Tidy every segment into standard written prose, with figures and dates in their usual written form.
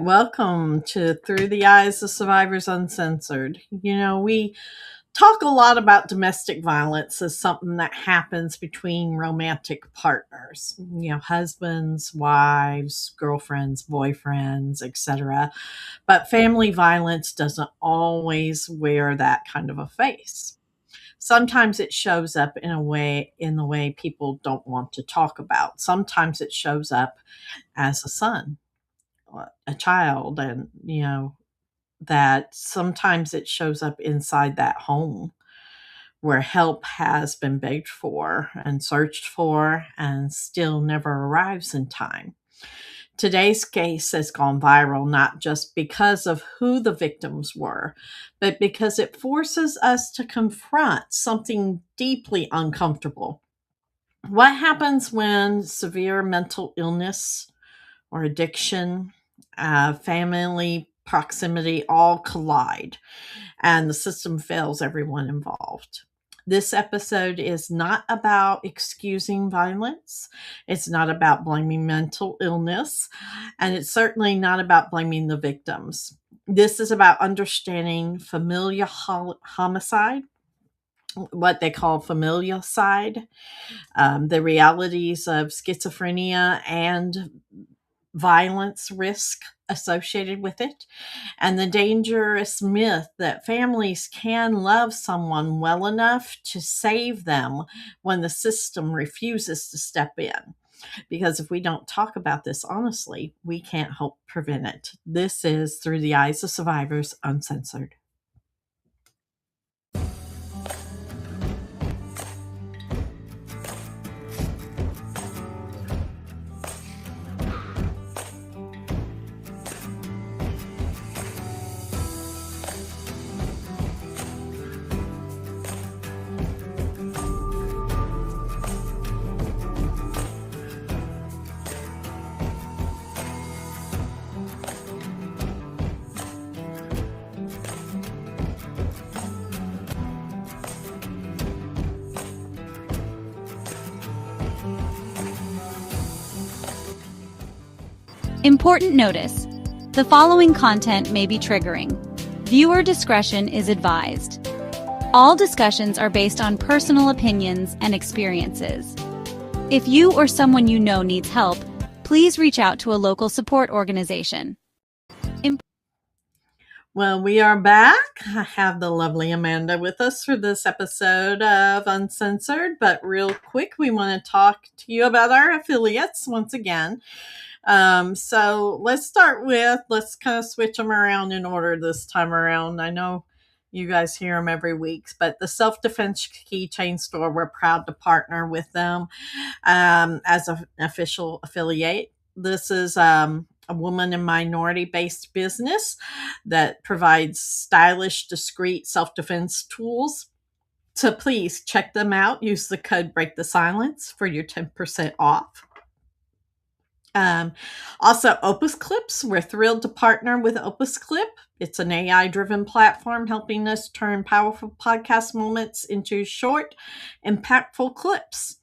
welcome to Through the Eyes of Survivors Uncensored. We talk a lot about domestic violence as something that happens between romantic partners, husbands, wives, girlfriends, boyfriends, etc. But family violence doesn't always wear that kind of a face. Sometimes it shows up in the way people don't want to talk about. Sometimes it shows up as a son, a child, and that sometimes it shows up inside that home where help has been begged for and searched for and still never arrives in time. Today's case has gone viral not just because of who the victims were, but because it forces us to confront something deeply uncomfortable. What happens when severe mental illness or addiction, family proximity all collide and the system fails everyone involved? This episode is not about excusing violence. It's not about blaming mental illness. And it's certainly not about blaming the victims. This is about understanding familial homicide, what they call familicide, the realities of schizophrenia and violence risk associated with it, and the dangerous myth that families can love someone well enough to save them when the system refuses to step in. Because if we don't talk about this honestly, we can't help prevent it. This is Through the Eyes of Survivors Uncensored. Important notice: the following content may be triggering. Viewer discretion is advised. All discussions are based on personal opinions and experiences. If you or someone you know needs help, please reach out to a local support organization. Well, we are back. I have the lovely Amanda with us for this episode of Uncensored. But real quick, we want to talk to you about our affiliates once again. So let's kind of switch them around in order this time around. I know you guys hear them every week, but the Self-Defense Keychain Store, we're proud to partner with them as an official affiliate. This is a woman and minority-based business that provides stylish, discreet self-defense tools. So please check them out. Use the code Break the Silence for your 10% off. Also, Opus Clips. We're thrilled to partner with Opus Clip. It's an AI-driven platform helping us turn powerful podcast moments into short, impactful clips.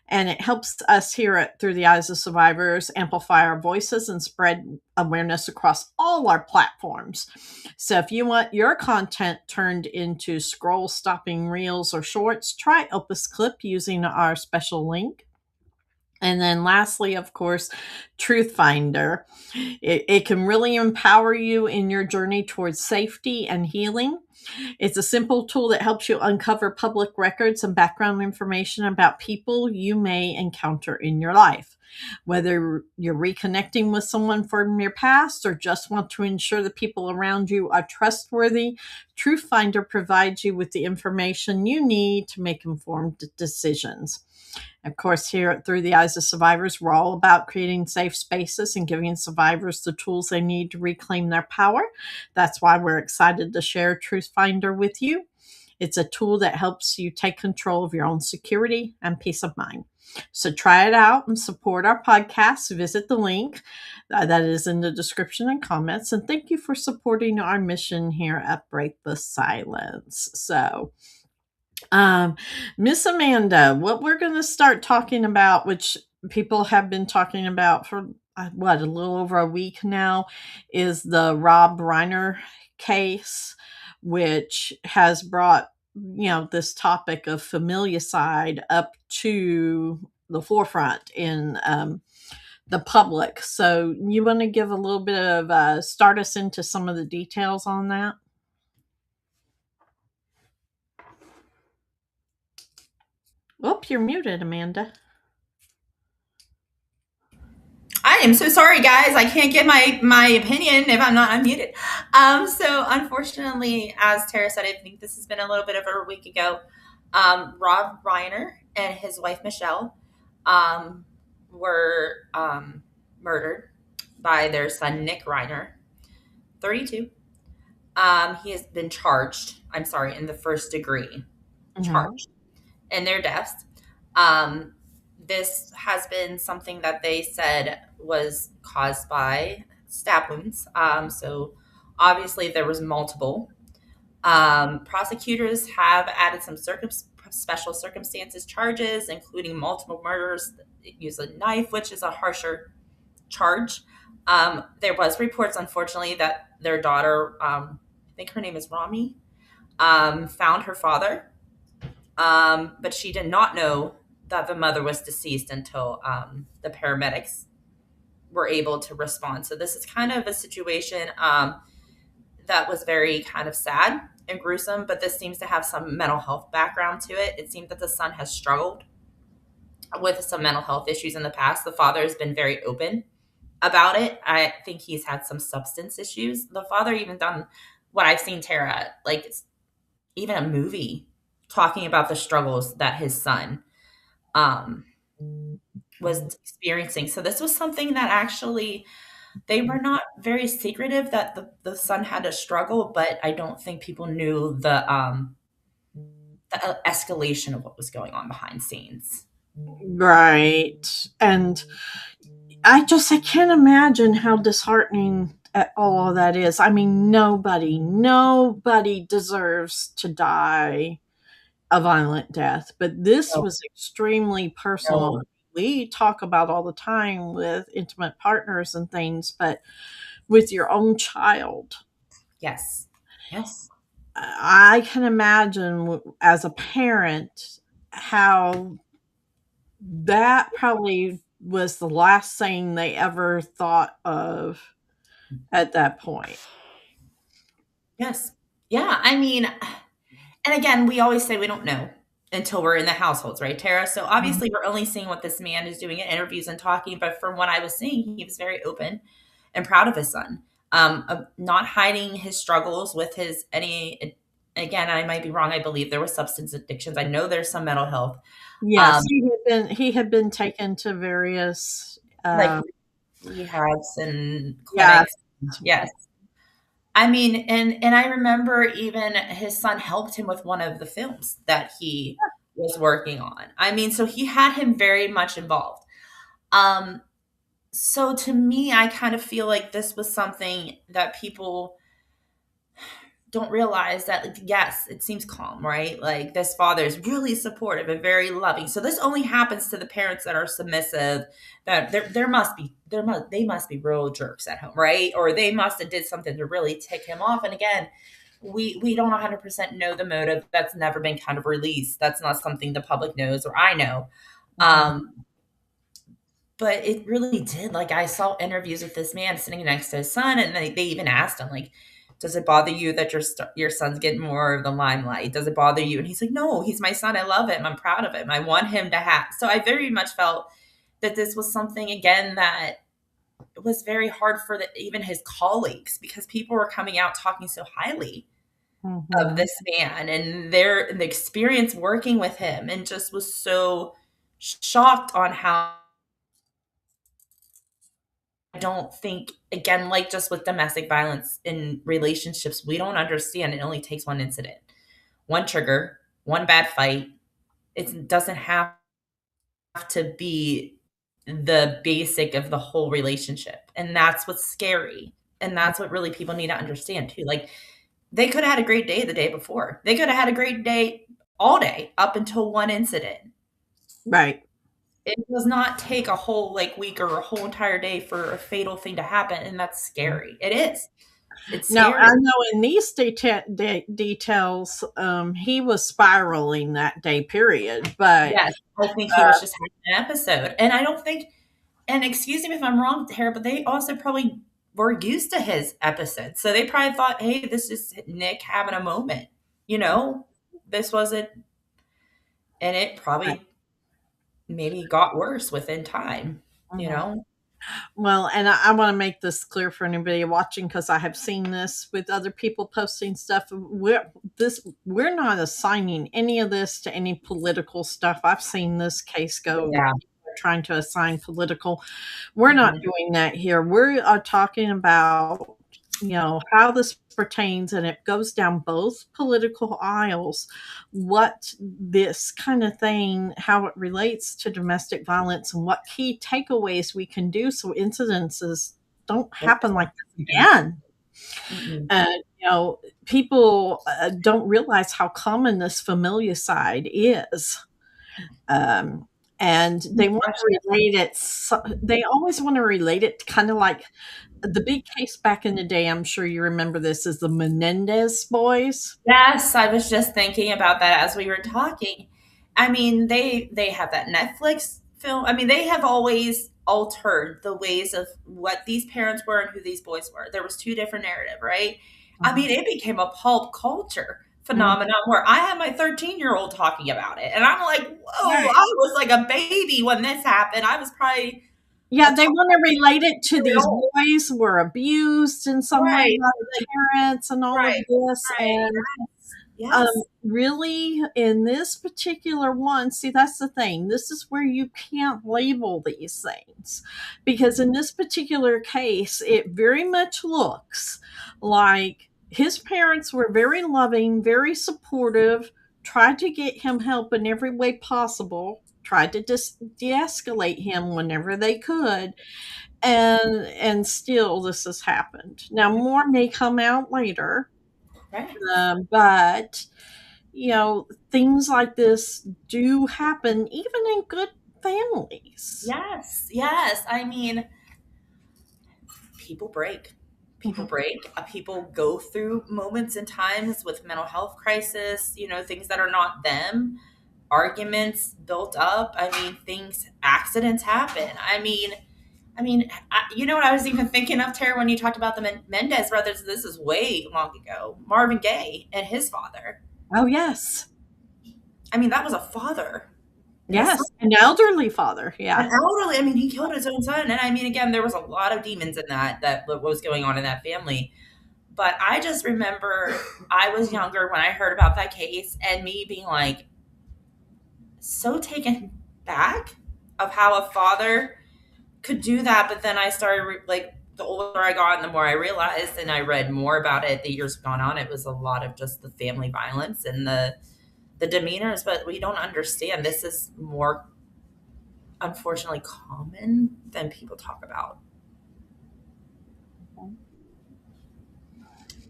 And it helps us here at Through the Eyes of Survivors amplify our voices and spread awareness across all our platforms. So if you want your content turned into scroll-stopping reels or shorts, try Opus Clip using our special link. And then lastly, of course, Truth Finder. It can really empower you in your journey towards safety and healing. It's a simple tool that helps you uncover public records and background information about people you may encounter in your life. Whether you're reconnecting with someone from your past or just want to ensure the people around you are trustworthy, Truth Finder provides you with the information you need to make informed decisions. Of course, here at Through the Eyes of Survivors, we're all about creating safe spaces and giving survivors the tools they need to reclaim their power. That's why we're excited to share Truth Finder with you. It's a tool that helps you take control of your own security and peace of mind. So try it out and support our podcast. Visit the link that is in the description and comments. And thank you for supporting our mission here at Break the Silence. So, Miss Amanda, what we're going to start talking about, which people have been talking about for what, a little over a week now, is the Rob Reiner case, which has brought, this topic of familicide up to the forefront in the public. So, you want to give a little bit of start us into some of the details on that? Oh, you're muted, Amanda. I am so sorry, guys. I can't give my opinion if I'm not unmuted. So unfortunately, as Tara said, I think this has been a little bit over a week ago. Rob Reiner and his wife Michelle were murdered by their son Nick Reiner, 32. He has been charged. I'm sorry, in the first degree Mm-hmm. charged in their deaths. Um, this has been something that they said was caused by stab wounds. So obviously there was multiple. Prosecutors have added some special circumstances charges, including multiple murders. They use a knife, which is a harsher charge. There was reports, unfortunately, that their daughter, I think her name is Rami, found her father, but she did not know that the mother was deceased until the paramedics were able to respond. So this is kind of a situation that was very kind of sad and gruesome, but this seems to have some mental health background to it. It seems that the son has struggled with some mental health issues in the past. The father has been very open about it. I think he's had some substance issues. The father even done what I've seen Tara, like even a movie talking about the struggles that his son um, was experiencing. So this was something that actually they were not very secretive that the son had a struggle, but I don't think people knew the escalation of what was going on behind scenes. Right. And I can't imagine how disheartening all of that is. I mean, nobody deserves to die a violent death, but this No, was extremely personal. no, We talk about all the time with intimate partners and things, but with your own child, yes, yes, I can imagine as a parent how that probably was the last thing they ever thought of at that point. yes, yeah. I mean, and again, we always say we don't know until we're in the households, right, Tara? So Mhm. obviously, we're only seeing what this man is doing in interviews and talking. But from what I was seeing, he was very open and proud of his son, of not hiding his struggles with his any. Again, I might be wrong. I believe there was substance addictions. I know there's some mental health, Yes, um, he had been taken to various like rehabs and yeah. clinics. Yes, I mean, and I remember even his son helped him with one of the films that he was working on. I mean, so he had him very much involved. Um, so to me, I kind of feel like this was something that people don't realize that, like, yes, it seems calm, right? Like this father is really supportive and very loving. So this only happens to the parents that are submissive, that there must be they must be real jerks at home, right? Or they must have did something to really tick him off. And again, we don't 100% know the motive. That's never been kind of released. That's not something the public knows or I know. Mhm. Um, but it really did. Like I saw interviews with this man sitting next to his son, and they even asked him, like, "Does it bother you that your son's getting more of the limelight? Does it bother you?" And he's like, "No, he's my son. I love him. I'm proud of him. I want him to have." So I very much felt that this was something again that was very hard for even his colleagues, because people were coming out talking so highly of Mhm. this man and the experience working with him, and just was so shocked on how I don't think, again, like just with domestic violence in relationships, we don't understand it only takes one incident, one trigger, one bad fight. It doesn't have to be the basic of the whole relationship. And that's what's scary. And that's what really people need to understand too. Like they could have had a great day the day before. They could have had a great day all day up until one incident. Right. it does not take a whole like week or a whole entire day for a fatal thing to happen, and that's scary. It is. It's Now, scary. I know in these details, he was spiraling that day period, but Yes, I think he was just having an episode, and I don't think. And excuse me if I'm wrong, Tara, but they also probably were used to his episodes, so they probably thought, "Hey, this is Nick having a moment." You know, this wasn't, and it probably maybe got worse within time. You Mhm. know. Well, and I want to make this clear for anybody watching because I have seen this with other people posting stuff. We're not assigning any of this to any political stuff. I've seen this case go where Yeah. people are trying to assign political. We're not Mhm. doing that here. We are talking about, how this pertains, and it goes down both political aisles, what this kind of thing, how it relates to domestic violence, and what key takeaways we can do so incidences don't Don't happen like this happen. again. Mm-mm. And, people don't realize how common this familicide is. Um, and they want Gosh, to relate it, they always want to relate it kind of like the big case back in the day. I'm sure you remember this, is the Menendez boys. yes, I was just thinking about that as we were talking. I mean, they have that Netflix film. I mean, they have always altered the ways of what these parents were and who these boys were. There was two different narrative, right? I Mhm. mean, it became a pulp culture Mhm. phenomenon where I had my 13-year-old talking about it, and I'm like, "Whoa, Right. I was like a baby when this happened. I was probably Yeah, a they want to toddler, relate it to these old." boys were abused in some way Right, by the like, parents and all of right, this. right, And yes, yes, really, in this particular one, see, that's the thing. This is where you can't label these things because in this particular case, it very much looks like his parents were very loving, very supportive, tried to get him help in every way possible, tried to de escalate him whenever they could, and still this has happened. Now, more may come out later, right. but things like this do happen even in good families. Yes, yes. I mean, people break. People Mhm. break. People go through moments and times with mental health crisis, things that are not them. Arguments built up. I mean, accidents happen. You know what I was even thinking of, Tara, when you talked about the Mendez brothers? This is way long ago. Marvin Gaye and his father. Oh, yes. I mean, that was a father and a son. Yes, an elderly father, An yeah. elderly, I mean, he killed his own son. And I mean, again, there was a lot of demons in that what was going on in that family. But I just remember I was younger when I heard about that case and me being like so taken back of how a father could do that. But then I started, like, the older I got and the more I realized and I read more about it, the years gone on, it was a lot of just the family violence and the demeanors. But we don't understand this is more, unfortunately, common than people talk about.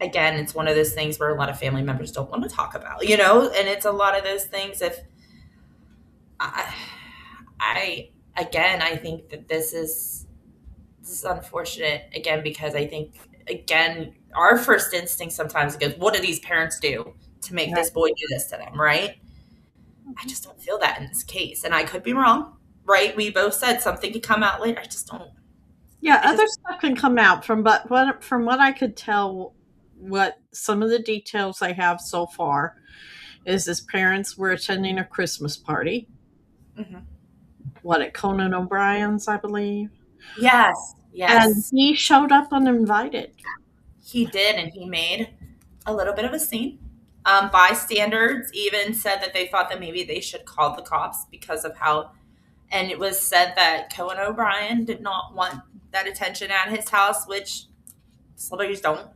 Again, it's one of those things where a lot of family members don't want to talk about, and it's a lot of those things. If I, I again, I think that this is unfortunate again because I think again our first instinct sometimes goes, "What do these parents do to make Right. this boy do this to them?" Right? I just don't feel that in this case, and I could be wrong. Right? We both said something could come out later. I just don't. Yeah, I just other stuff can come out from what I could tell, what some of the details I have so far is his parents were attending a Christmas party, mhm. what, at Conan O'Brien's, I believe, Yes, and yes. he showed up uninvited. He did, and he made a little bit of a scene. Bystanders even said that they thought that maybe they should call the cops because of how, and it was said that Cohen O'Brien did not want that attention at his house, which celebrities don't.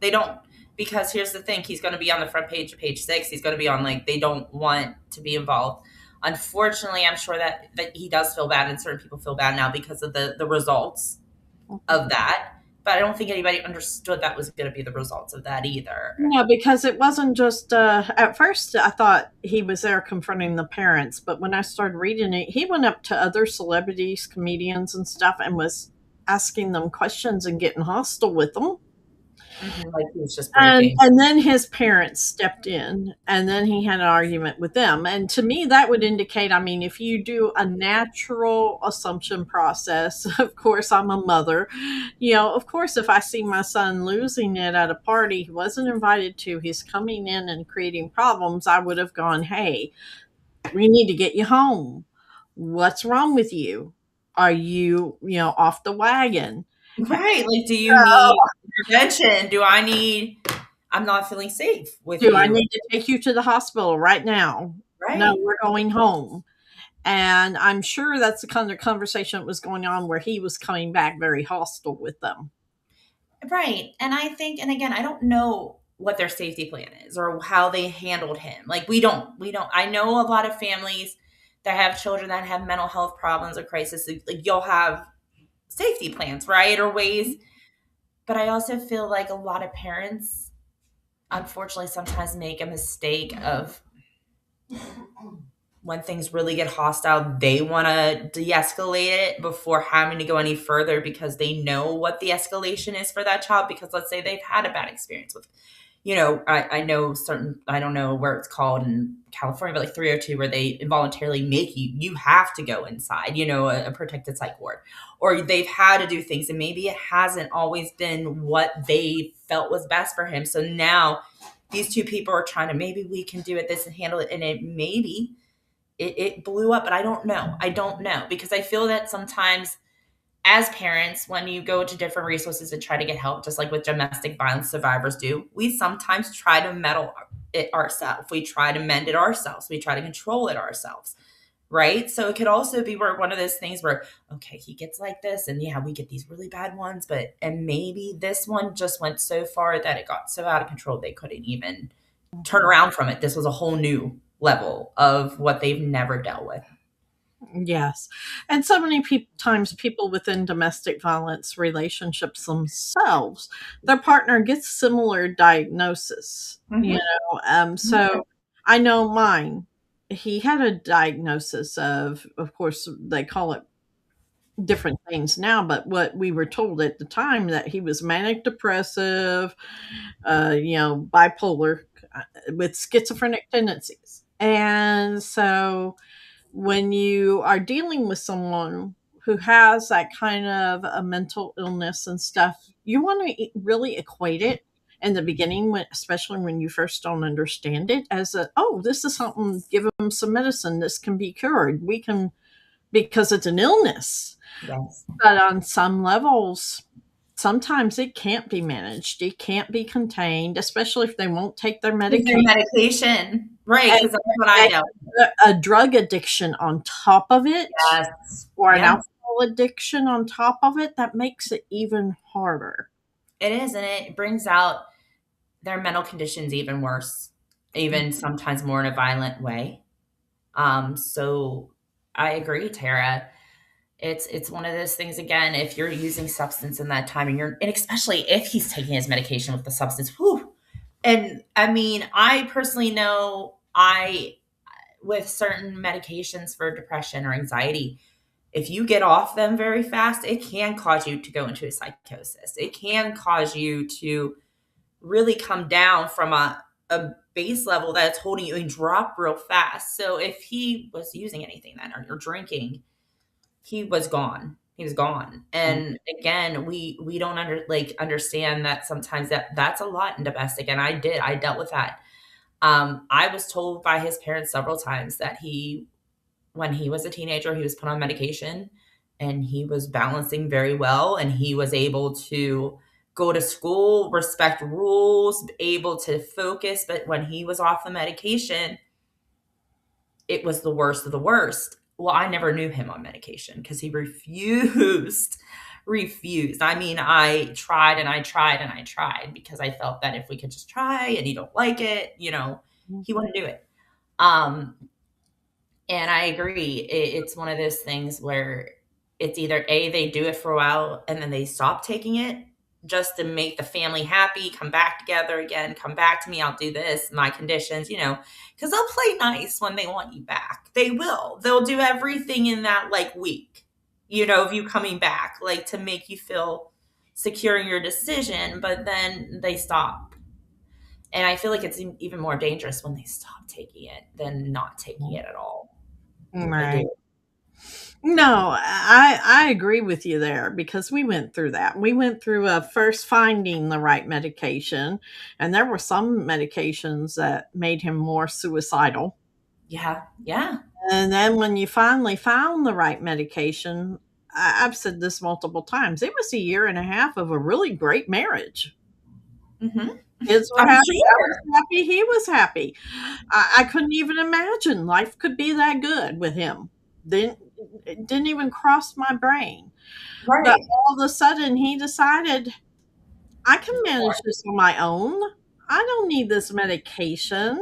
They don't. Because here's the thing, he's going to be on the front page of page 6. He's going to be on, like, they don't want to be involved. Unfortunately, I'm sure that he does feel bad, and certain people feel bad now because of the results of that. but I don't think anybody understood that was going to be the results of that either. Yeah, because it wasn't just at first I thought he was there confronting the parents, but when I started reading it, he went up to other celebrities, comedians and stuff and was asking them questions and getting hostile with them. Like he was just And breaking. and then his parents stepped in, and then he had an argument with them. And to me, that would indicate, I mean, if you do a natural assumption process, of course, I'm a mother. Of course, if I see my son losing it at a party he wasn't invited to, he's coming in and creating problems, I would have gone, hey, we need to get you home. What's wrong with you? Are you, off the wagon? Right. Like, do you need intervention? I'm not feeling safe with Do I you. need to take you to the hospital right now? No, Right. we're going home. And I'm sure that's the kind of conversation that was going on where he was coming back very hostile with them. Right. And I think, and again, I don't know what their safety plan is or how they handled him. Like, I know a lot of families that have children that have mental health problems or crisis. Like, you'll have safety plans, right? Or ways. But I also feel like a lot of parents, unfortunately, sometimes make a mistake of when things really get hostile, they want to de-escalate it before having to go any further because they know what the escalation is for that child. Because let's say they've had a bad experience with, I know certain, I don't know where it's called in California, but like 302, where they involuntarily make you have to go inside, a protected psych ward, or they've had to do things and maybe it hasn't always been what they felt was best for him. So now these two people are trying to, maybe we can do it this and handle it. And it blew up, but I don't know. I don't know because I feel that sometimes as parents, when you go to different resources and try to get help, just like with domestic violence survivors do, we sometimes try to meddle it ourselves. We try to mend it ourselves. We try to control it ourselves. Right. So it could also be where one of those things where, okay, he gets like this and yeah, we get these really bad ones, and maybe this one just went so far that it got so out of control they couldn't even turn around from it. This was a whole new level of what they've never dealt with. Yes. And so many times people within domestic violence relationships themselves, their partner gets similar diagnosis, so I know mine. He had a diagnosis of course, they call it different things now, but what we were told at the time that he was manic depressive, bipolar with schizophrenic tendencies. And so when you are dealing with someone who has that kind of a mental illness and stuff, you want to really equate it in the beginning, especially when you first don't understand it, as this is something, give them some medicine, this can be cured. We can, because it's an illness. Yes. But on some levels, sometimes it can't be managed. It can't be contained, especially if they won't take their medication. Medication. Right. And Because that's what I know. a drug addiction on top of it, Yes. or an Yes. alcohol addiction on top of it, that makes it even harder. It is. And it brings out their mental conditions even worse, even sometimes more in a violent way. So I agree, Tara. It's one of those things again, if you're using substance in that time and especially if he's taking his medication with the substance, whew. And I mean, I personally know with certain medications for depression or anxiety, if you get off them very fast, it can cause you to go into a psychosis. It can cause you to really come down from a base level that's holding you and drop real fast. So if he was using anything then or drinking, he was gone. He was gone. And again, we don't understand that sometimes that's a lot in domestic. And I dealt with that. I was told by his parents several times that when he was a teenager, he was put on medication and he was balancing very well. And he was able to go to school, respect rules, able to focus. But when he was off the medication, it was the worst of the worst. Well, I never knew him on medication because he refused. I mean, I tried and I tried and I tried because I felt that if we could just try and you don't like it, he wouldn't do it. And I agree. It's one of those things where it's either A, they do it for a while and then they stop taking it, just to make the family happy, come back together again, come back to me, I'll do this, my conditions, because they'll play nice when they want you back. They will. They'll do everything in that like week, of you coming back, like to make you feel secure in your decision, but then they stop. And I feel like it's even more dangerous when they stop taking it than not taking it at all. I Right. do. No, I agree with you there because we went through that. We went through first finding the right medication, and there were some medications that made him more suicidal. Yeah. Yeah. And then when you finally found the right medication, I've said this multiple times, it was a year and a half of a really great marriage. Hmm. Kids were I'm happy. I was sure. happy. He was happy. I couldn't even imagine life could be that good with him. Didn't it didn't even cross my brain. But Right. all of a sudden, he decided, I can manage this on my own. I don't need this medication.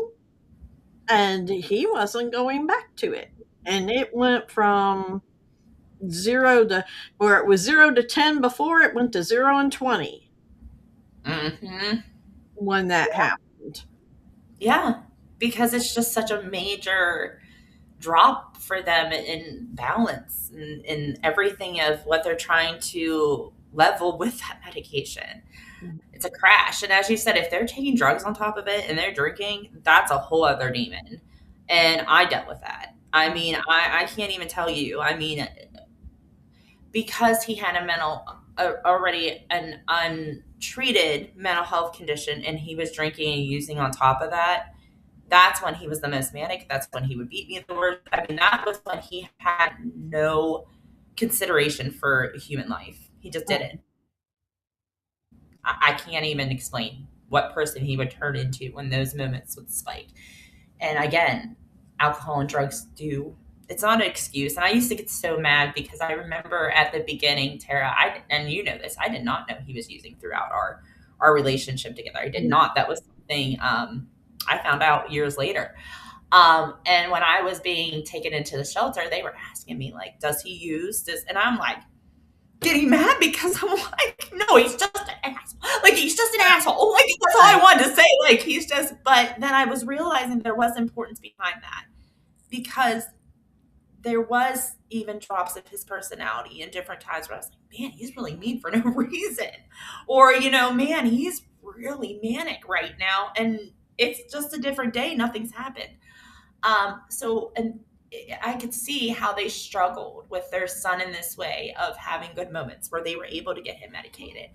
And he wasn't going back to it. And it went from zero to where it was 0 to 10 before, it went to 0 and 20 Hmm. when that happened. Yeah. Because it's just such a major drop for them in balance and in everything of what they're trying to level with that medication. It's a crash. And as you said, if they're taking drugs on top of it and they're drinking, that's a whole other demon. And I dealt with that. I mean, I can't even tell you. I mean, because he had already an untreated mental health condition and he was drinking and using on top of that, that's when he was the most manic. That's when he would beat me the worst. I mean, that was when he had no consideration for human life. He just didn't. I can't even explain what person he would turn into when those moments would spike. And again, alcohol and drugs do. It's not an excuse. And I used to get so mad because I remember at the beginning, Tara, and you know this, I did not know he was using throughout our relationship together. I did not. That was something I found out years later. And when I was being taken into the shelter, they were asking me like, "Does he use this?" And I'm like, getting mad because I'm like, no, he's just an asshole. Like, he's just an asshole. Like, that's all I wanted to say. Like, he's just, but then I was realizing there was importance behind that because there was even drops of his personality in different times where I was like, man, he's really mean for no reason. Or, man, he's really manic right now. And it's just a different day. Nothing's happened. And I could see how they struggled with their son in this way of having good moments where they were able to get him medicated.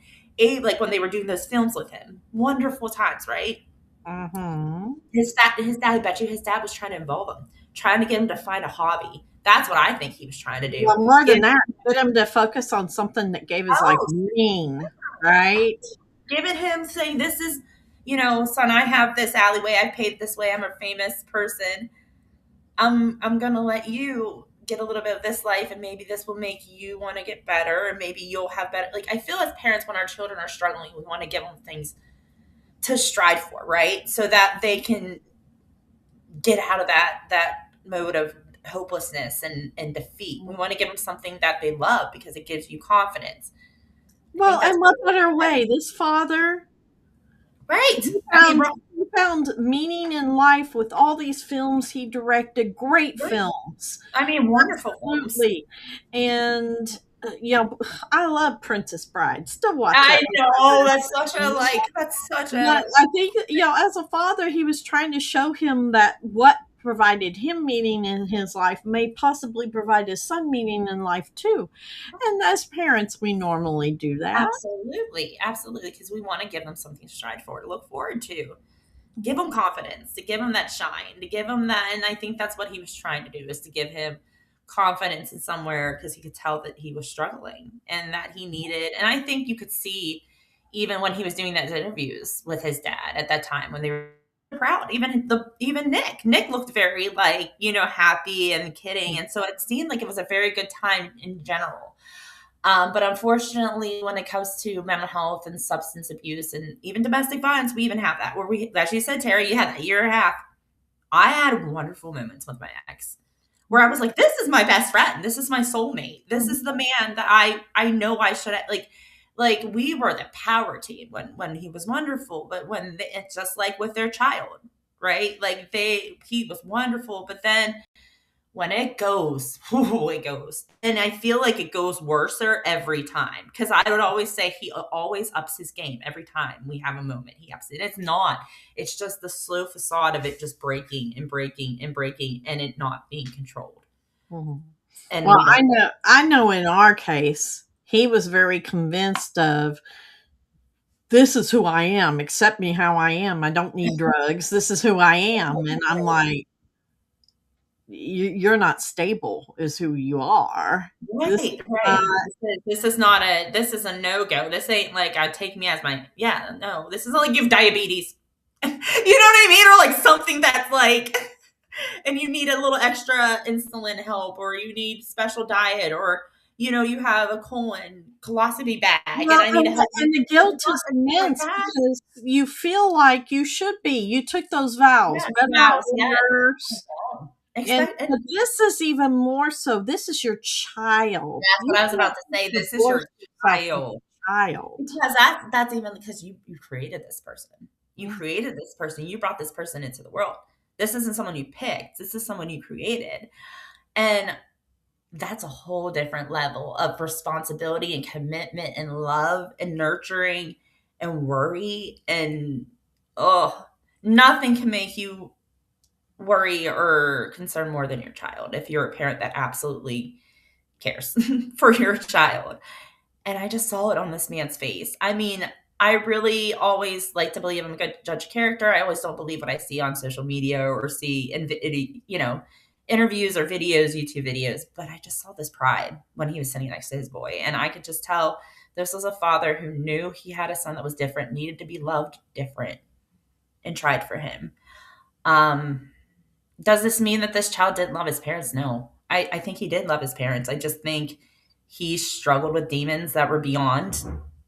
Like when they were doing those films with him, wonderful times, right? Mm-hmm. His dad, I bet you his dad was trying to involve him, trying to get him to find a hobby. That's what I think he was trying to do. Well, more than Give, that, get him to focus on something that gave his life oh, meaning, right? giving him saying, this is, son, I have this alleyway. I paid this way. I'm a famous person. I'm gonna let you get a little bit of this life, and maybe this will make you want to get better, and maybe you'll have better. Like, I feel as parents, when our children are struggling, we want to give them things to strive for, right? So that they can get out of that mode of hopelessness and defeat. We want to give them something that they love because it gives you confidence. I Well, think that's and what better way? This father, right. he I mean, he found meaning in life with all these films he directed, great right. films. I mean, wonderful films. Absolutely. And, I love Princess Bride. Still watch I it. know that's such a But I think, as a father, he was trying to show him that what provided him meaning in his life may possibly provide his son meaning in life too. And as parents, we normally do that. absolutely, because we want to give them something to strive for, to look forward to. Give him confidence, to give him that shine, to give him that. And I think that's what he was trying to do, is to give him confidence in somewhere, because he could tell that he was struggling and that he needed. And I think you could see even when he was doing those interviews with his dad at that time when they were proud. Even Nick looked very like, happy and kidding. And so it seemed like it was a very good time in general. But unfortunately, when it comes to mental health and substance abuse and even domestic violence, we even have that where as you said, Terry, you had that year and a half. I had wonderful moments with my ex where I was like, this is my best friend. This is my soulmate. This is the man that I know I should like Like, we were the power team when he was wonderful, but it's just like with their child, right? Like, he was wonderful, but then when it goes, it goes. And I feel like it goes worser every time, because I would always say he always ups his game every time we have a moment. He ups it. It's not. It's just the slow facade of it just breaking and breaking and breaking, and it not being controlled. Mhm. And Well, we don't. I know in our case, he was very convinced of, this is who I am. Accept me how I am. I don't need drugs. This is who I am. And I'm like, you're not stable, is who you are. This is Right, not, right. This is a no-go. This ain't like, I take me as my, yeah, no, this isn't like you have diabetes. You know what I mean? Or like something that's like, and you need a little extra insulin help, or you need special diet, or, you have a colostomy bag and well, I need to help you. and the It's guilt not is like immense that. because you feel like you should be. You took those vows, Yes, read out mouse, yes. orders. And Expect, but this is even more so. This is your child. that's You what I was can't about to say. just This is divorce your yourself from child. a child. Because that's even because you created this person. You Mm. created this person. You brought this person into the world. This isn't someone you picked. This is someone you created. And that's a whole different level of responsibility and commitment and love and nurturing and worry. And oh, nothing can make you worry or concern more than your child if you're a parent that absolutely cares for your child. And I just saw it on this man's face. I mean, I really always like to believe I'm a good judge of character. I always don't believe what I see on social media or see in, interviews or videos, YouTube videos. But I just saw this pride when he was sitting next to his boy. And I could just tell this was a father who knew he had a son that was different, needed to be loved different, and tried for him. Um, does this mean that this child didn't love his parents? No. I think he did love his parents. I just think he struggled with demons that were beyond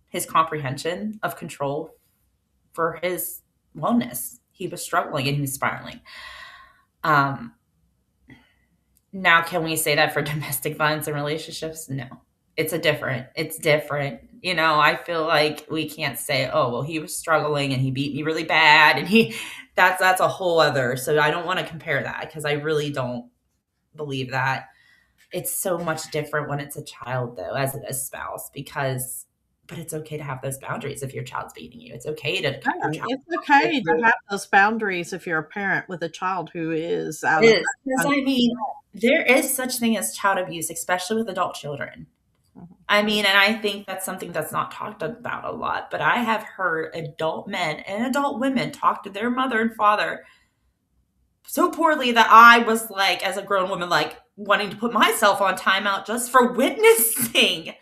his comprehension of control for his wellness. He was struggling and he was spiraling. Um, Now, can we say that for domestic violence and relationships? No. It's different. I feel like we can't say, oh, well, he was struggling and he beat me really bad. And that's a whole other. So I don't want to compare that, because I really don't believe that. It's so much different when it's a child, though, as a spouse, but it's okay to have those boundaries if your child's beating you. It's okay to cut your Yeah, child it's off. okay to have those boundaries if you're a parent with a child who is out of It is. that Because I mean, there is such thing as child abuse, especially with adult children. country. I mean, and I think that's something that's not talked about a lot, but I have heard adult men and adult women talk to their mother and father so poorly that I was like, as a grown woman, like wanting to put myself on timeout just for witnessing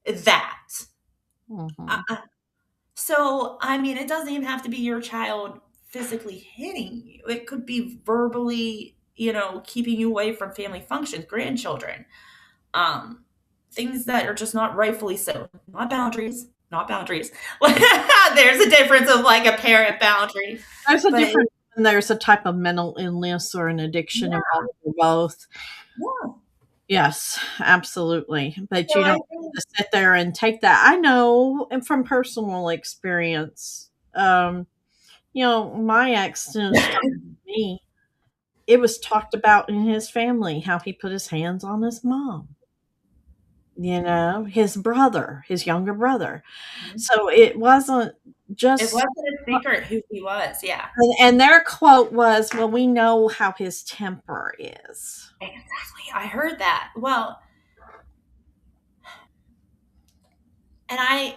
that. Mhm. Uh, so, I mean, it doesn't even have to be your child physically hitting you. It could be verbally, keeping you away from family functions, grandchildren, um, things that are just not rightfully so. Not boundaries, not boundaries. There's a difference of like a parent boundary, There's a but difference when there's a type of mental illness or an addiction yeah, involved or both. yeah. Yes, absolutely. But So you I don't think, have to sit there and take that. I know, and from personal experience, my ex didn't stop with me. It was talked about in his family how he put his hands on his mom, his brother, his younger brother. So it wasn't it just, wasn't a secret who he was. Yeah, and their quote was, well, we know how his temper is. exactly. I heard that. Well, and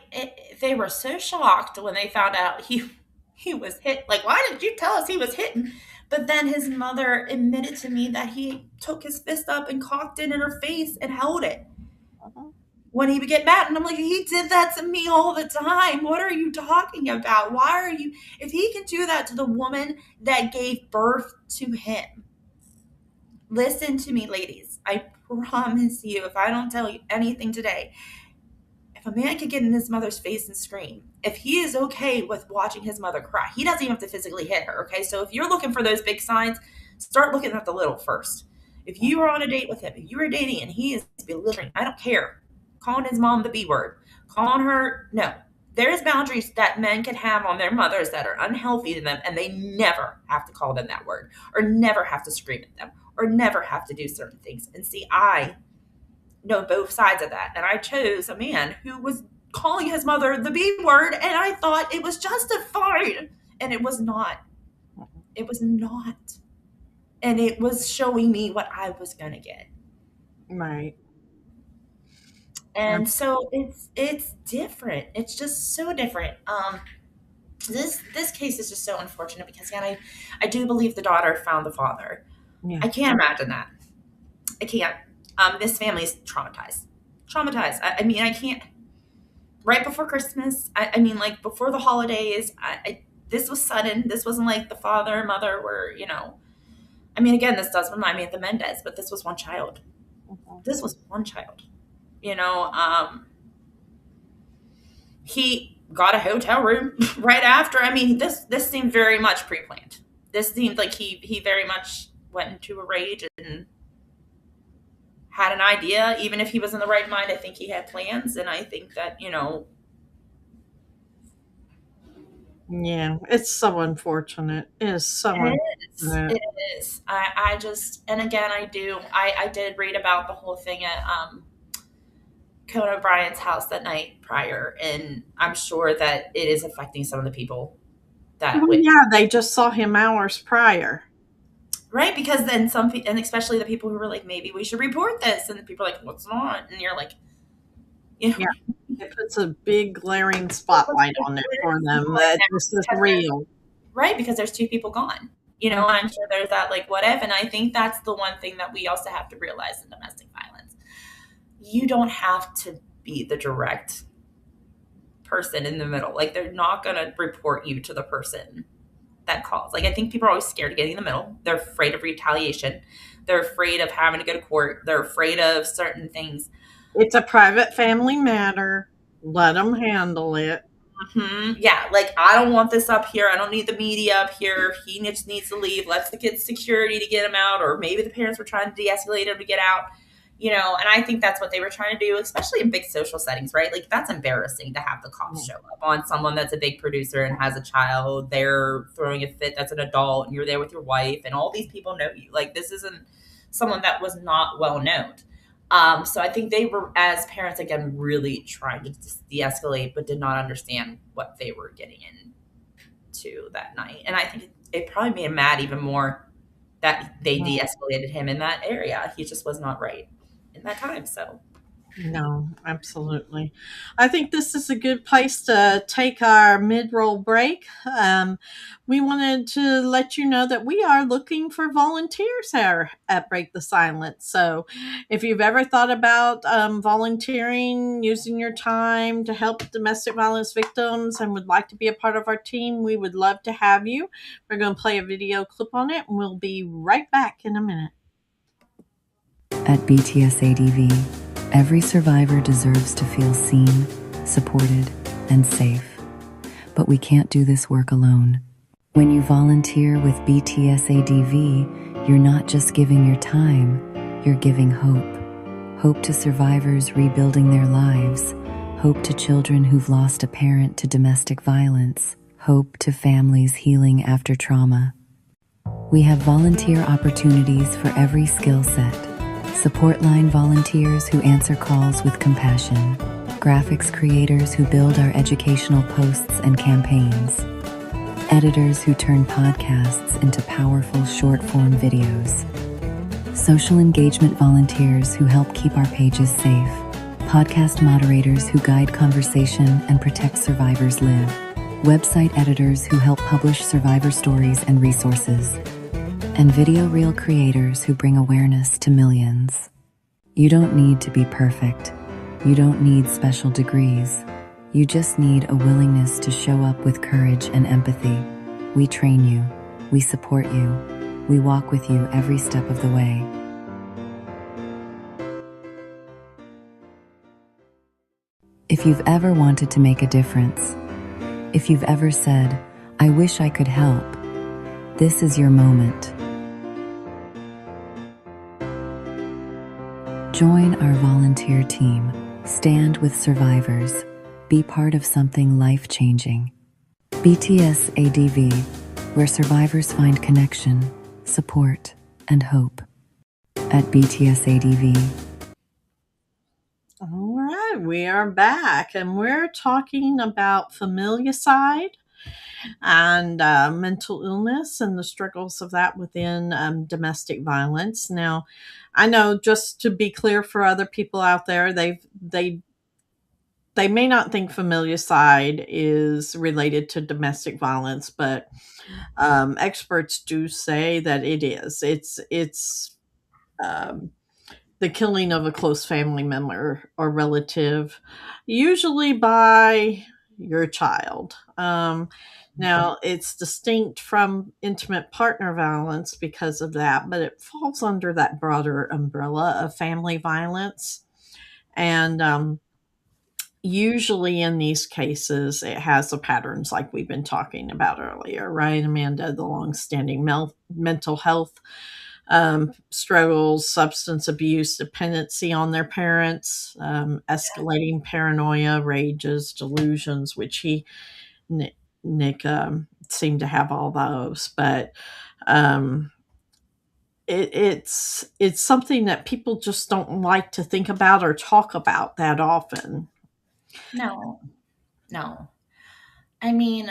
they were so shocked when they found out he was hit. Like, why didn't you tell us he was hitting? But then his mother admitted to me that he took his fist up and cocked it in her face and held it Mhm. when he would get mad. And I'm like, he did that to me all the time. What are you talking about? Why are you, if he can do that to the woman that gave birth to him? Listen to me, ladies. I promise you, if I don't tell you anything today, if a man could get in his mother's face and scream, if he is okay with watching his mother cry, he doesn't even have to physically hit her, okay? So if you're looking for those big signs, start looking at the little first. If you are on a date with him, if you are dating and he is belittling, I don't care. calling his mom the B word, calling her, no. There's boundaries that men can have on their mothers that are unhealthy to them, and they never have to call them that word, or never have to scream at them, or never have to do certain things. And see, I know both sides of that. And I chose a man who was calling his mother the B word, and I thought it was justified. And it was not. It was not. And it was showing me what I was going to get. Right. And so it's different. It's just so different. This case is just so unfortunate because, again, I do believe the daughter found the father. Yeah. I can't imagine that. I can't. This family is traumatized. I mean, I can't. Right before Christmas, I mean, like before the holidays, this was sudden. This wasn't like the father, mother were, I mean, again, this does remind me of the Mendez, but this was one child. This was one child. He got a hotel room right after. I mean, this seemed very much pre-planned. This seemed like he very much went into a rage and had an idea. Even if he was in the right mind, I think he had plans. And I think that, Yeah, it's so unfortunate. It is so unfortunate. It is. I just, and again, I did read about the whole thing at Conan O'Brien's house that night prior, and I'm sure that it is affecting some of the people that yeah, they just saw him hours prior. Right, because then and especially the people who were like, maybe we should report this, and the people are like, what's not? And you're like, Yeah, it puts a big glaring spotlight on it for them that this is real. Right, because there's two people gone. I'm sure there's that, like, what if? And I think that's the one thing that we also have to realize in domestic violence. You don't have to be the direct person in the middle. Like, they're not going to report you to the person that calls. Like, I think people are always scared of getting in the middle. They're afraid of retaliation. They're afraid of having to go to court. They're afraid of certain things. It's a private family matter. Let them handle it. Mm-hmm. Yeah, like, I don't want this up here. I don't need the media up here. He just needs to leave. Let the kids security to get him out, or maybe the parents were trying to de-escalate him to get out. And I think that's what they were trying to do, especially in big social settings, right? Like, that's embarrassing to have the cops show up on someone that's a big producer and has a child. They're throwing a fit that's an adult, and you're there with your wife, and all these people know you. Like, this isn't someone that was not well known. So I think they were, as parents, again, really trying to de-escalate, but did not understand what they were getting into that night. And I think it probably made him mad even more that they de-escalated him in that area. He just was not right in that time. So no, absolutely. I think this is a good place to take our mid-roll break. We wanted to let you know that we are looking for volunteers here at Break the Silence. So if you've ever thought about volunteering, using your time to help domestic violence victims and would like to be a part of our team, we would love to have you. We're going to play a video clip on it, and we'll be right back in a minute. At BTSADV, every survivor deserves to feel seen, supported, and safe. But we can't do this work alone. When you volunteer with BTSADV, you're not just giving your time, you're giving hope. Hope to survivors rebuilding their lives. Hope to children who've lost a parent to domestic violence. Hope to families healing after trauma. We have volunteer opportunities for every skill set. Support line volunteers who answer calls with compassion. Graphics creators who build our educational posts and campaigns. Editors who turn podcasts into powerful short-form videos. Social engagement volunteers who help keep our pages safe. Podcast moderators who guide conversation and protect survivors live. Website editors who help publish survivor stories and resources. And video reel creators who bring awareness to millions. You don't need to be perfect. You don't need special degrees. You just need a willingness to show up with courage and empathy. We train you. We support you. We walk with you every step of the way. If you've ever wanted to make a difference, if you've ever said, I wish I could help, this is your moment. Join our volunteer team. Stand with survivors. Be part of something life-changing. BTS ADV, where survivors find connection, support, and hope. At BTS ADV. All right, we are back and we're talking about familicide and mental illness and the struggles of that within domestic violence. Now, I know, just to be clear for other people out there, they may not think familicide is related to domestic violence, but experts do say that it is. It's um, the killing of a close family member or relative, usually by your child. Now, it's distinct from intimate partner violence because of that, but it falls under that broader umbrella of family violence. And usually in these cases, it has the patterns like we've been talking about earlier, right, Amanda? The longstanding mental health struggles, substance abuse, dependency on their parents, escalating paranoia, rages, delusions, which Nick seemed to have all those. But um, it's something that people just don't like to think about or talk about that often. No, no. I mean,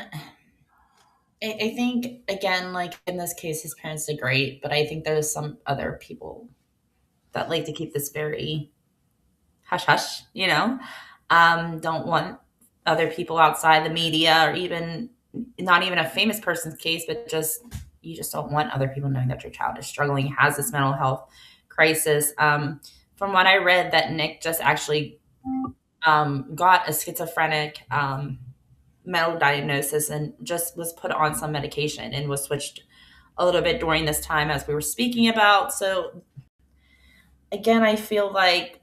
I think, again, like in this case, his parents did great, but I think there's some other people that like to keep this very hush hush, don't want other people outside the media, or even not even a famous person's case, but just you just don't want other people knowing that your child is struggling, has this mental health crisis. From what I read, that Nick just actually got a schizophrenic mental diagnosis and just was put on some medication and was switched a little bit during this time as we were speaking about. So again, I feel like,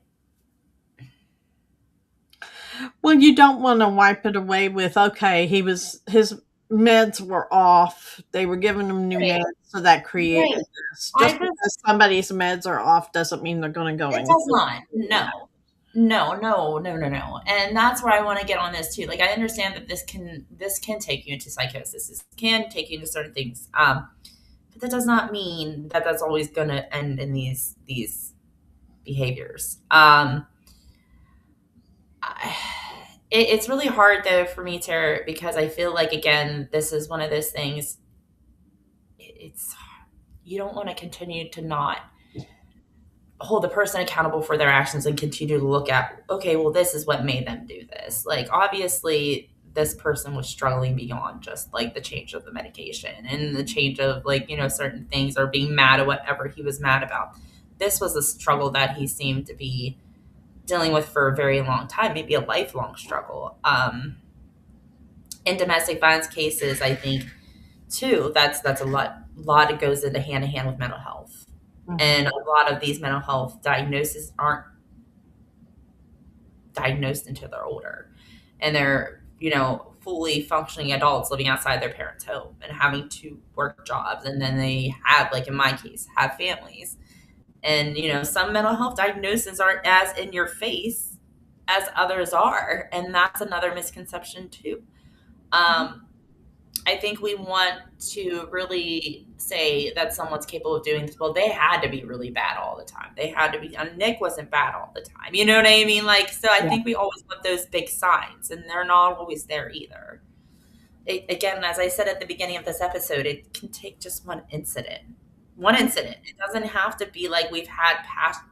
Well, you don't want to wipe it away with, okay, his meds were off. They were giving him new right, meds, so that created right. this. I Just just because somebody's meds are off doesn't mean they're going to go It into does not. No. No, no, no, no, no. And that's where I want to get on this too. Like, I understand that this can take you into psychosis. This can take you into certain things. But that does not mean that that's always going to end in these behaviors. It's really hard though for me, Tara, because I feel like, again, this is one of those things. It's You don't want to continue to not hold the person accountable for their actions and continue to look at, okay, well, this is what made them do this. Like, obviously this person was struggling beyond just like the change of the medication and the change of, like, certain things, or being mad at whatever he was mad about. This was a struggle that he seemed to be dealing with for a very long time, maybe a lifelong struggle. In domestic violence cases, I think too, that's a lot that goes into hand in hand with mental health. And a lot of these mental health diagnoses aren't diagnosed until they're older, and they're, fully functioning adults living outside their parents' home and having to work jobs. And then they have, like in my case, have families. And, some mental health diagnoses aren't as in your face as others are. And that's another misconception too. I think we want to really say that someone's capable of doing this. Well, they had to be really bad all the time. They had to be, and Nick wasn't bad all the time. You know what I mean? Like, so I think we always want those big signs, and they're not always there either. Again, as I said at the beginning of this episode, it can take just one incident. One incident. It doesn't have to be like we've had past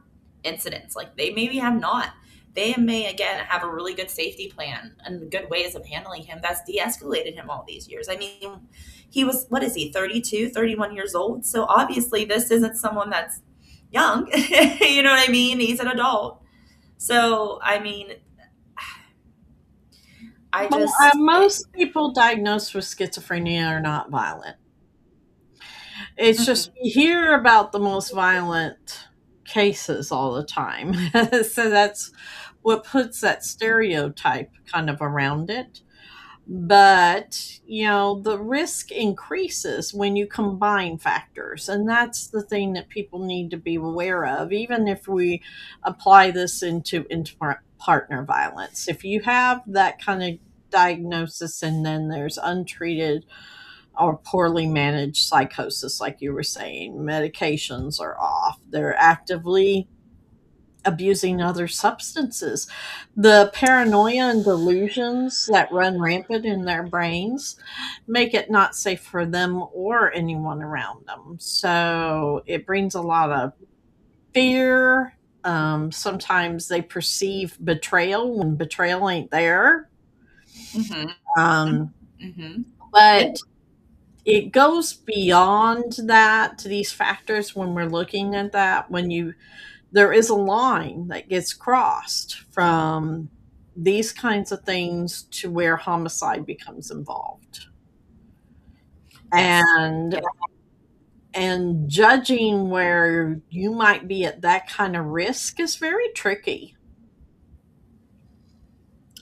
incidents. Like, they maybe have not. They may, again, have a really good safety plan and good ways of handling him that's de-escalated him all these years. I mean, he was, what is he, 32, 31 years old? So obviously this isn't someone that's young. You know what I mean? He's an adult. So, I mean, most people diagnosed with schizophrenia are not violent. It's just, we hear about the most violent cases all the time. So that's what puts that stereotype kind of around it. But, the risk increases when you combine factors. And that's the thing that people need to be aware of. Even if we apply this into partner violence. If you have that kind of diagnosis and then there's untreated or poorly managed psychosis, like you were saying, medications are off, they're actively abusing other substances. The paranoia and delusions that run rampant in their brains make it not safe for them or anyone around them. So it brings a lot of fear. Sometimes they perceive betrayal when betrayal ain't there. Mm-hmm. Um, Mm-hmm. but it goes beyond that to these factors when we're looking at that. There is a line that gets crossed from these kinds of things to where homicide becomes involved. Yes. And and judging where you might be at that kind of risk is very tricky.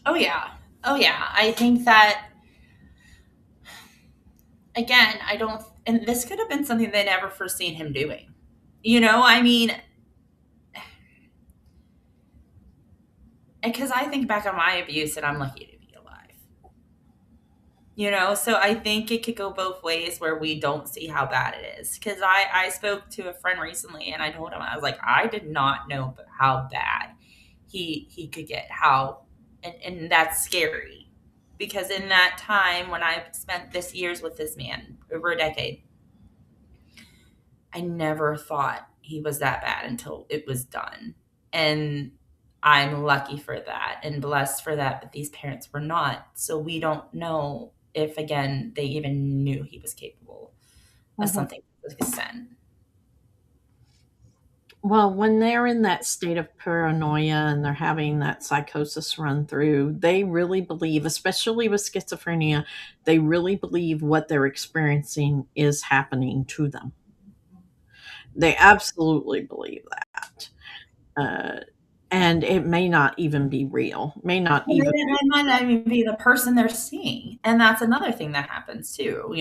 Oh yeah. Oh yeah. I think that, again, I don't, and this could have been something they never foreseen him doing. I mean, because I think back on my abuse and I'm lucky to be alive. So I think it could go both ways where we don't see how bad it is. Because I spoke to a friend recently and I told him, I was like, I did not know how bad he could get, and that's scary. Because in that time when I spent this years with this man, over a decade, I never thought he was that bad until it was done. And I'm lucky for that and blessed for that, but these parents were not. So we don't know if, again, they even knew he was capable of something to this extent. Well, when they're in that state of paranoia and they're having that psychosis run through, they really believe, especially with schizophrenia, they really believe what they're experiencing is happening to them. They absolutely believe that. And it may not even be real, may not Well, even it might not even be the person they're seeing, and that's another thing that happens too.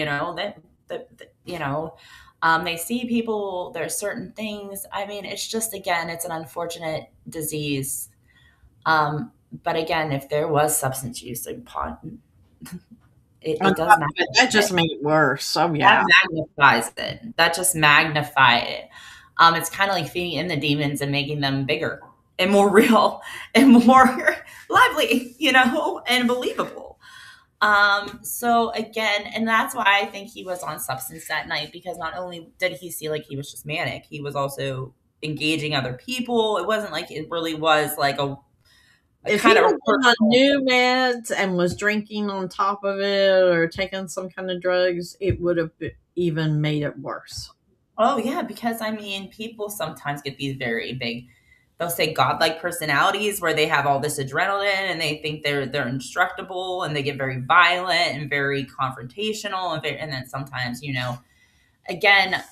They see people. There's certain things. I mean, it's just, again, it's an unfortunate disease. But again, if there was substance use upon, it on does top of it, that magnify just it. made it worse. Oh, That yeah. magnifies it. That just magnified it. It's kind of like feeding in the demons and making them bigger and more real and more lively, and believable. So again, and that's why I think he was on substance that night, because not only did he see like he was just manic, he was also engaging other people. It wasn't like it really was like a If he kind of was on new meds and was drinking on top of it or taking some kind of drugs, it would have even made it worse. Oh yeah, because I mean, people sometimes get these very big, they'll say godlike personalities where they have all this adrenaline and they think they're indestructible, and they get very violent and very confrontational, and then sometimes, again,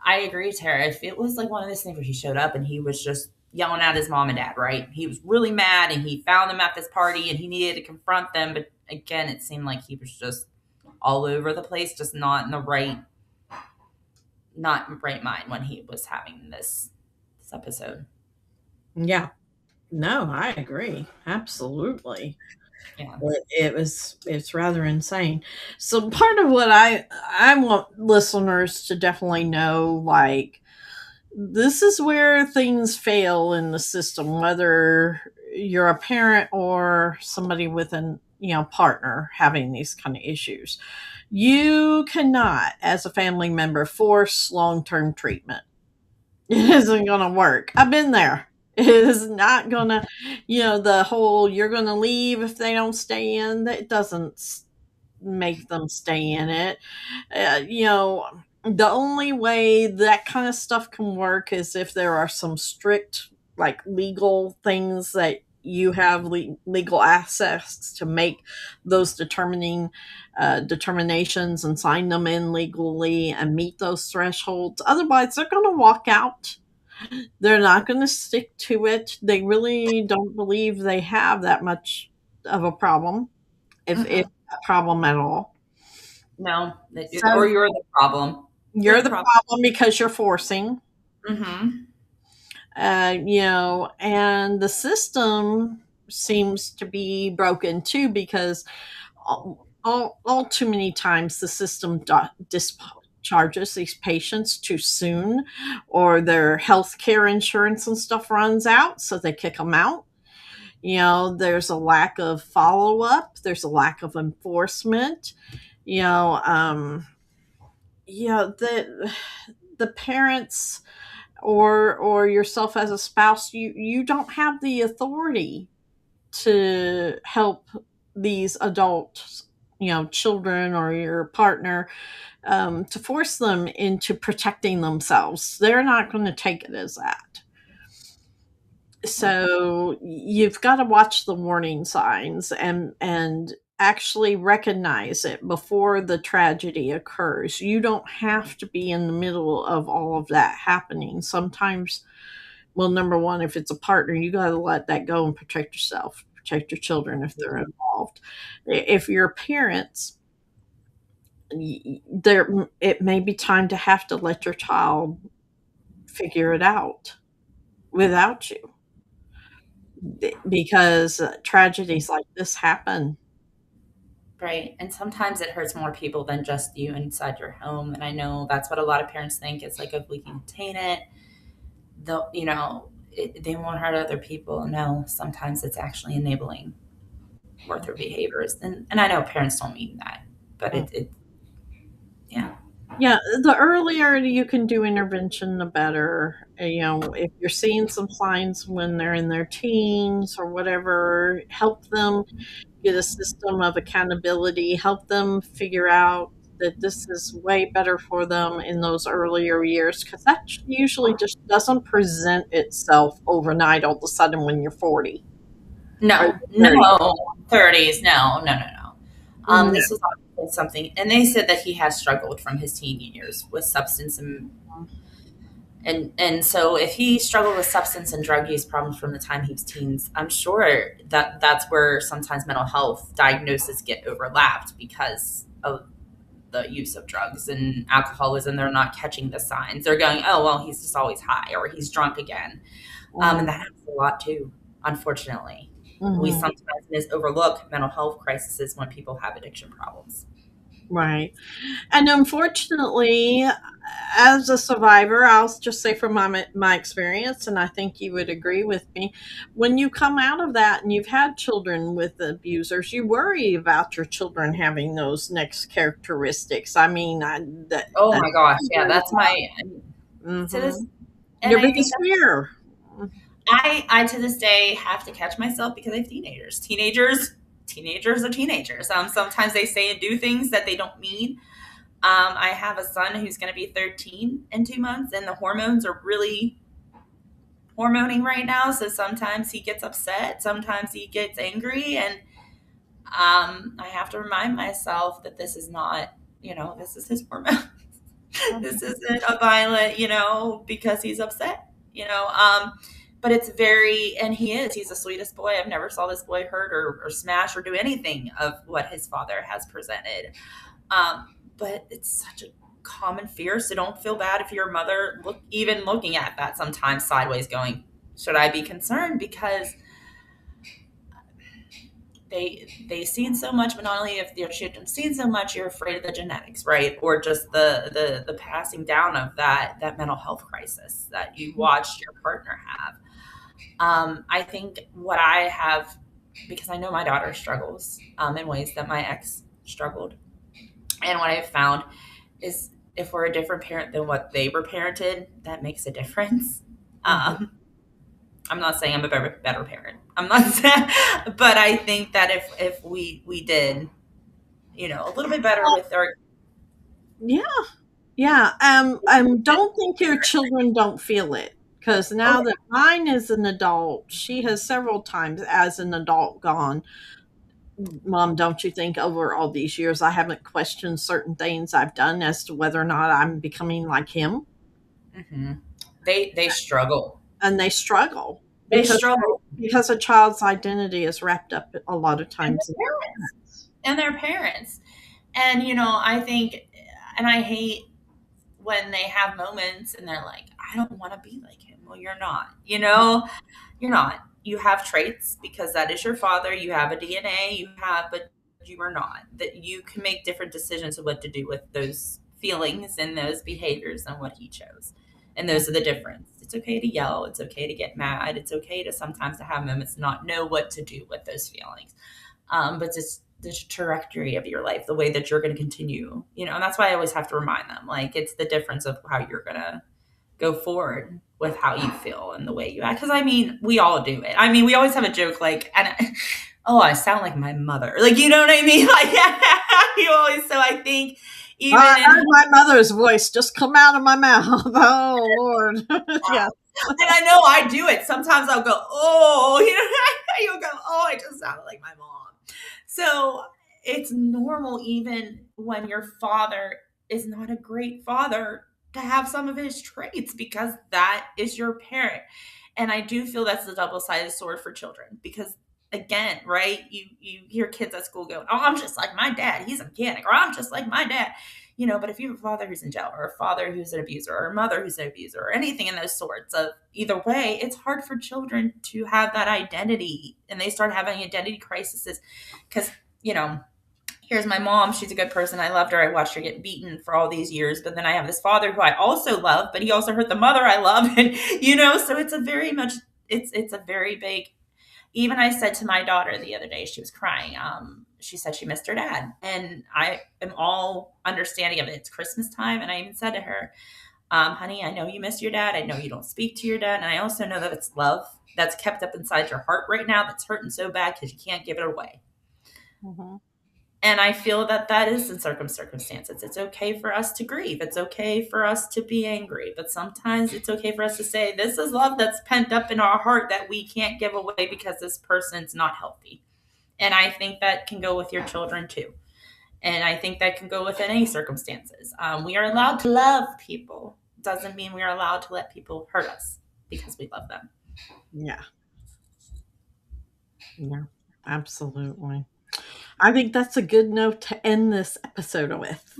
I agree, Tara. If it was like one of those things where he showed up and he was just yelling at his mom and dad, right? He was really mad and he found them at this party and he needed to confront them, but again, it seemed like he was just all over the place, just not in the right mind when he was having this episode. Yeah. No, I agree. Absolutely. Yeah. It's rather insane. So part of what I want listeners to definitely know, like, this is where things fail in the system, whether you're a parent or somebody with an partner having these kind of issues. You cannot, as a family member, force long-term treatment. It isn't going to work. I've been there. It is not going to, the whole you're going to leave if they don't stay in, that doesn't make them stay in it. The only way that kind of stuff can work is if there are some strict, like, legal things that you have legal access to make those determinations and sign them in legally and meet those thresholds. Otherwise, they're going to walk out. They're not going to stick to it. They really don't believe they have that much of a problem, if a problem at all. No, or you're the problem. You're the problem because you're forcing. Mm-hmm. And the system seems to be broken too, because all too many times the system discharges these patients too soon, or their health care insurance and stuff runs out, so they kick them out. There's a lack of follow up, there's a lack of enforcement. You know, the parents or yourself as a spouse, you don't have the authority to help these adult, children or your partner, to force them into protecting themselves. They're not going to take it as that. So you've got to watch the warning signs and actually recognize it before the tragedy occurs. You don't have to be in the middle of all of that happening. Sometimes, well, number one, if it's a partner, you got to let that go and protect yourself, protect your children if they're involved. If you're parents, it may be time to have to let your child figure it out without you, because tragedies like this happen. Right. And sometimes it hurts more people than just you inside your home. And I know that's what a lot of parents think. It's like, if we can contain it, they won't hurt other people. No, sometimes it's actually enabling worse behaviors. And I know parents don't mean that, but yeah. Yeah, the earlier you can do intervention, the better. If you're seeing some signs when they're in their teens or whatever, help them get a system of accountability, help them figure out that this is way better for them in those earlier years, because that usually just doesn't present itself overnight all of a sudden when you're 40. No, 30s. No. This was something, and they said that he has struggled from his teen years with substance and so if he struggled with substance and drug use problems from the time he was teens, I'm sure that's where sometimes mental health diagnoses get overlapped because of the use of drugs and alcoholism. They're not catching the signs. They're going, oh, well, he's just always high, or he's drunk again. And that happens a lot too, unfortunately. We sometimes overlook mental health crises when people have addiction problems. Right. And unfortunately, as a survivor, I'll just say from my experience, and I think you would agree with me, when you come out of that and you've had children with abusers, you worry about your children having those next characteristics. I mean, my gosh, yeah, that's my to this, your biggest fear. I to this day have to catch myself because I have teenagers. Teenagers are teenagers. Sometimes they say and do things that they don't mean. I have a son who's going to be 13 in 2 months, and the hormones are really hormoning right now. So sometimes he gets upset, sometimes he gets angry, and I have to remind myself that this is not, this is his hormone. This isn't a violent, because he's upset, but it's and he's the sweetest boy. I've never saw this boy hurt or smash or do anything of what his father has presented. But it's such a common fear. So don't feel bad if your mother even looking at that sometimes sideways going, should I be concerned? Because they've seen so much, but not only if your children seen so much, you're afraid of the genetics, right? Or just the passing down of that mental health crisis that you watched your partner have. I think what I have, because I know my daughter struggles in ways that my ex struggled. And what I've found is if we're a different parent than what they were parented, that makes a difference. I'm not saying I'm a better parent. I'm not saying, but I think that if we did, a little bit better with our. Yeah. Don't think your children don't feel it. Because now that mine is an adult, she has several times as an adult gone, Mom, don't you think over all these years I haven't questioned certain things I've done as to whether or not I'm becoming like him? Mm-hmm. They struggle. And they struggle. Because a child's identity is wrapped up a lot of times in their parents. And, I think, and I hate when they have moments and they're like, I don't want to be like him. Well, you're not, you're not. you have traits because that is your father. You have a DNA, but you are not. That you can make different decisions of what to do with those feelings and those behaviors than what he chose. And those are the difference. It's okay to yell. It's okay to get mad. It's okay to sometimes to have moments not know what to do with those feelings. But just the trajectory of your life, the way that you're going to continue, and that's why I always have to remind them, like, it's the difference of how you're going to go forward with how you feel and the way you act. Because we all do it. We always have a joke like, I sound like my mother. Like, you know what I mean? Like, you always. So I think even I heard my mother's voice just come out of my mouth. Oh Lord, yeah. And I know I do it. Sometimes I'll go, oh, you'll go, oh, I just sounded like my mom. So it's normal, even when your father is not a great father, to have some of his traits because that is your parent. And I do feel that's the double-sided sword for children because, again, right, you hear kids at school going, oh, I'm just like my dad, he's a mechanic, or I'm just like my dad. But if you have a father who's in jail, or a father who's an abuser, or a mother who's an abuser, or anything in those sorts of either way, it's hard for children to have that identity, and they start having identity crises because, here's my mom. She's a good person. I loved her. I watched her get beaten for all these years. But then I have this father who I also love, but he also hurt the mother I love. And, so it's a very big, even I said to my daughter the other day, she was crying. She said she missed her dad. And I am all understanding of it. It's Christmas time. And I even said to her, honey, I know you miss your dad. I know you don't speak to your dad. And I also know that it's love that's kept up inside your heart right now that's hurting so bad because you can't give it away. Mm-hmm. And I feel that is in circumstances. It's okay for us to grieve. It's okay for us to be angry. But sometimes it's okay for us to say, this is love that's pent up in our heart that we can't give away because this person's not healthy. And I think that can go with your children too. And I think that can go with any circumstances. We are allowed to love people. Doesn't mean we are allowed to let people hurt us because we love them. Yeah. Yeah, absolutely. I think that's a good note to end this episode with.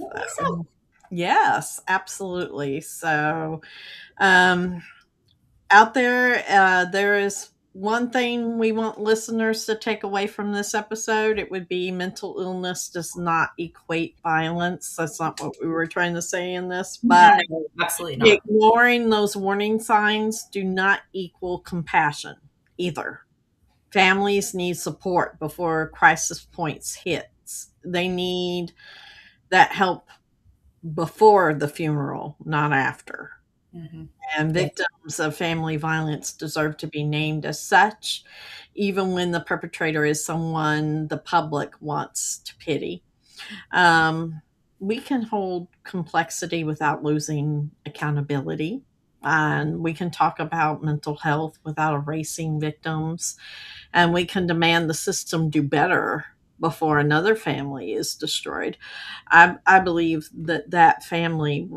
Yes, absolutely. So, out there is one thing we want listeners to take away from this episode. It would be mental illness does not equate violence. That's not what we were trying to say in this, but no, absolutely not. Ignoring those warning signs do not equal compassion either. Families need support before crisis points hits. They need that help before the funeral, not after. Mm-hmm. And victims of family violence deserve to be named as such, even when the perpetrator is someone the public wants to pity. We can hold complexity without losing accountability. And we can talk about mental health without erasing victims. And we can demand the system do better before another family is destroyed. I believe that family,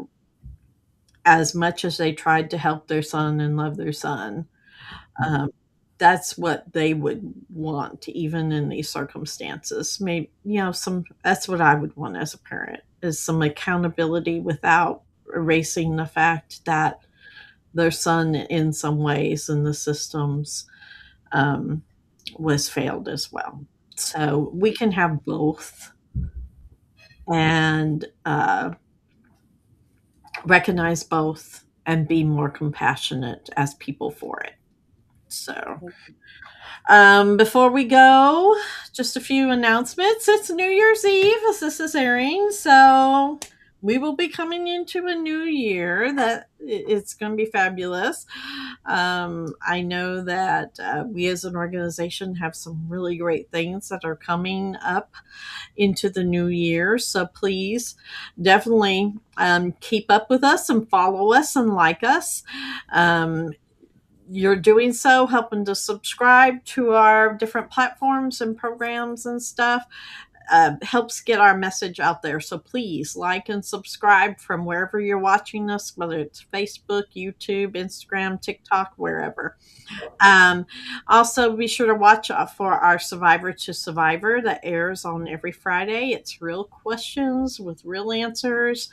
as much as they tried to help their son and love their son, that's what they would want, even in these circumstances. Maybe, that's what I would want as a parent, is some accountability without erasing the fact that their son, in some ways, in the systems, was failed as well. So we can have both and recognize both and be more compassionate as people for it. So before we go, just a few announcements. It's New Year's Eve as this is airing, so we will be coming into a new year that it's going to be fabulous. I know that we as an organization have some really great things that are coming up into the new year. So please definitely keep up with us and follow us and like us. You're doing so, helping to subscribe to our different platforms and programs and stuff. Helps get our message out there. So please like and subscribe from wherever you're watching us, whether it's Facebook, YouTube, Instagram, TikTok, wherever. Also, be sure to watch for our Survivor to Survivor that airs on every Friday. It's real questions with real answers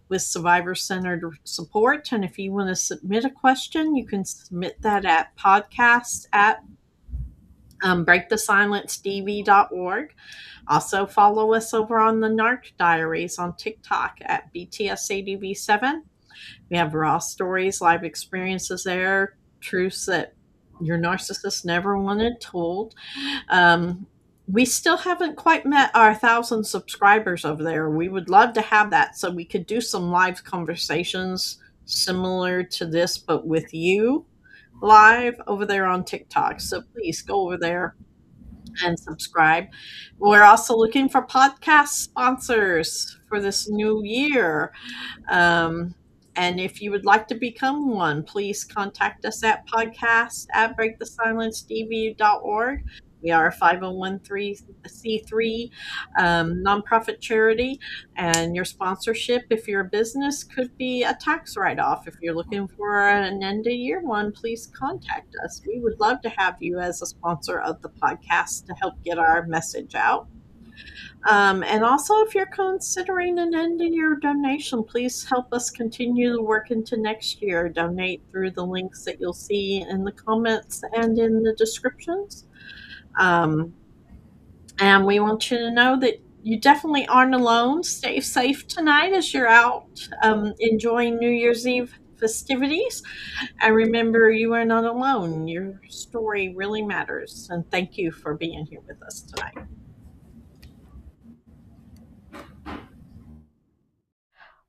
with survivor-centered support. And if you want to submit a question, you can submit that at podcast breakthesilencedv.org. Also follow us over on the Narc Diaries on TikTok at BTSADV7. We have raw stories, live experiences there, truths that your narcissist never wanted told. We still haven't quite met our 1,000 subscribers over there. We would love to have that so we could do some live conversations similar to this, but with you live over there on TikTok. So please go over there and subscribe. We're also looking for podcast sponsors for this new year. And if you would like to become one, please contact us at podcast@breakthesilencedv.org. We are a 501c3 nonprofit charity, and your sponsorship, if you're a business, could be a tax write-off. If you're looking for an end-of-year one, please contact us. We would love to have you as a sponsor of the podcast to help get our message out. And also, if you're considering an end-of-year donation, please help us continue the work into next year. Donate through the links that you'll see in the comments and in the descriptions. And we want you to know that you definitely aren't alone. Stay safe tonight as you're out enjoying New Year's Eve festivities. And remember, you are not alone. Your story really matters. And thank you for being here with us tonight.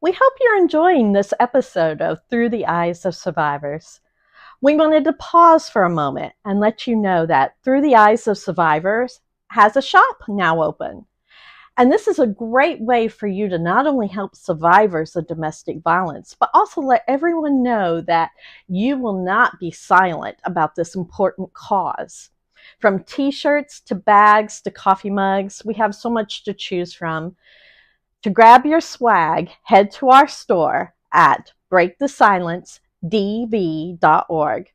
We hope you're enjoying this episode of Through the Eyes of Survivors. We wanted to pause for a moment and let you know that Through the Eyes of Survivors has a shop now open. And this is a great way for you to not only help survivors of domestic violence, but also let everyone know that you will not be silent about this important cause. From t-shirts to bags to coffee mugs, we have so much to choose from. To grab your swag, head to our store at breakthesilencedv.org.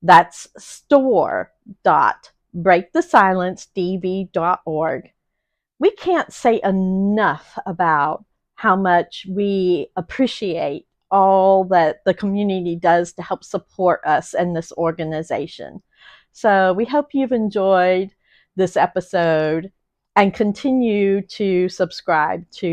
That's store.breakthesilencedv.org. We can't say enough about how much we appreciate all that the community does to help support us and this organization. So we hope you've enjoyed this episode and continue to subscribe to